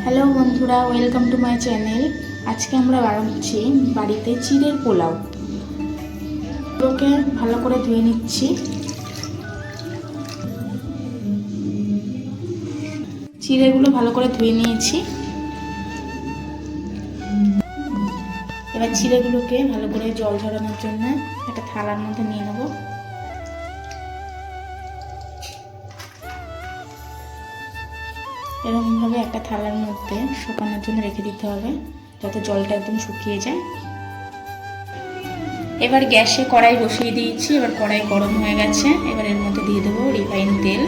Hello বন্ধুরা, welcome to my channel. আজকে আমরা বানাচ্ছি বাড়িতে চিড়ের পোলাও। ওকে ভালো করে ধুয়ে নিচ্ছি। চিড়েগুলো ভালো করে ধুয়ে নিয়েছি। এবার চিড়েগুলোকে ভালো করে জল ঝরানোর জন্য একটা থালার মধ্যে নিয়ে নেব। এরকমভাবে একটা থালার মধ্যে শুকানোর জন্য রেখে দিতে হবে, যাতে জলটা একদম শুকিয়ে যায়। এবার গ্যাসে কড়াই বসিয়ে দিয়েছি। এবার কড়াই গরম হয়ে গেছে। এবার এর মধ্যে দিয়ে দেবো রিফাইন তেল।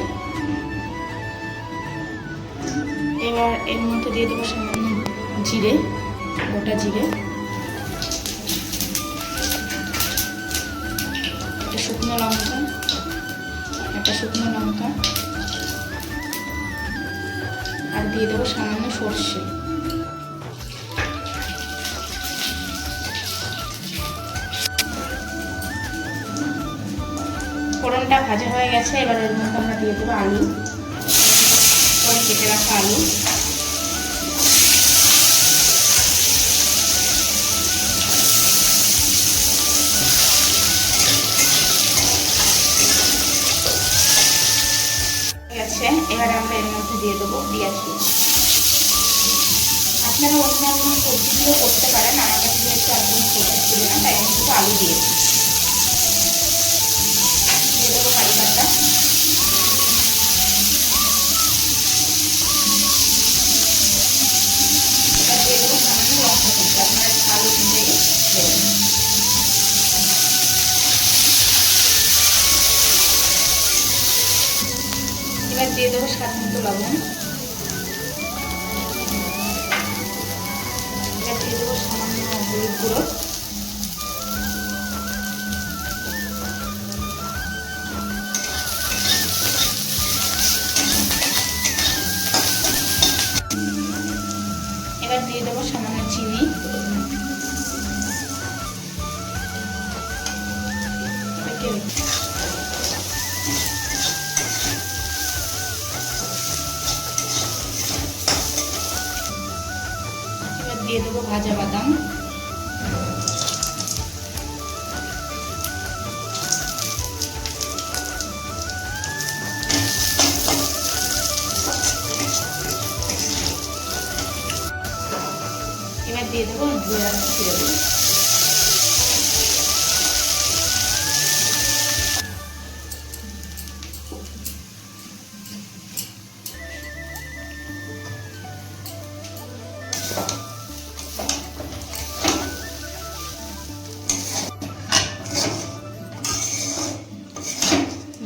এবার এর মধ্যে দিয়ে দেবো সামান্য জিরে, গোটা জিরে, একটা শুকনো লঙ্কা, আর দিয়ে দেবো সামান্য সর্ষে। ফোড়নটা ভাজা হয়ে গেছে। এবার এর মধ্যে আমরা দিয়ে দেবো আলু, কেটে রাখা আলু। এবার আমরা এর মধ্যে দিয়ে দেবো পেঁয়াজ কুচি। আপনারা অন্যান্য সবজিগুলো করতে পারেন, আমার কাছে যেহেতু একদম সবজি ছিল না, তাই আমি শুধু আলু দিয়েছি। দিয়ে দেবো কারি পাতা, এবার দিয়ে দেবো সামান্য লঙ্কা কুচি। আপনারা আলু দিয়ে দেবেন। এবার দিয়ে দেবো স্বাদ মতো লবণ। এবার দিয়ে দেবো সামান্য হলুদ গুঁড়ো। এবার দিয়ে দেবো সামান্য চিনি। দিয়ে দেবো ভাজা বাদাম। এবার দিয়ে দেবো ধুয়ে রাখা চিড়েগুলো।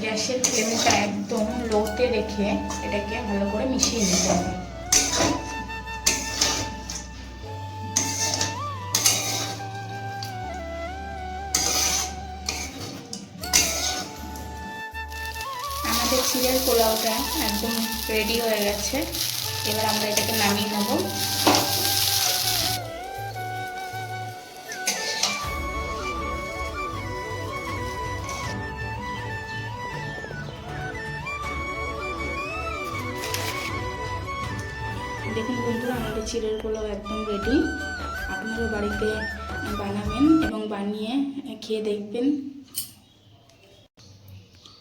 গ্যাসের ফ্লেমটা একদম লোতে রেখে এটাকে ভালো করে মিশিয়ে নিতে হবে। আমাদের চিড়ের পোলাওটা একদম রেডি হয়ে গেছে। এবার আমরা এটাকে নামিয়ে নেব। দেখুন বন্ধুরা, আমাদের চিড়ের পোলাও একদম রেডি। আপনারা বাড়িতে বানাবেন এবং বানিয়ে খেয়ে দেখবেন।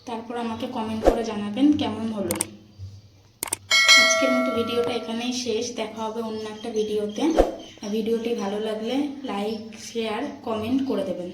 তারপর আমাকে কমেন্ট করে জানাবেন কেমন হলো। আজকের মতো ভিডিওটা এখানেই শেষ। দেখা হবে অন্য একটা ভিডিওতে। ভিডিওটি ভালো লাগলে লাইক, শেয়ার, কমেন্ট করে দেবেন।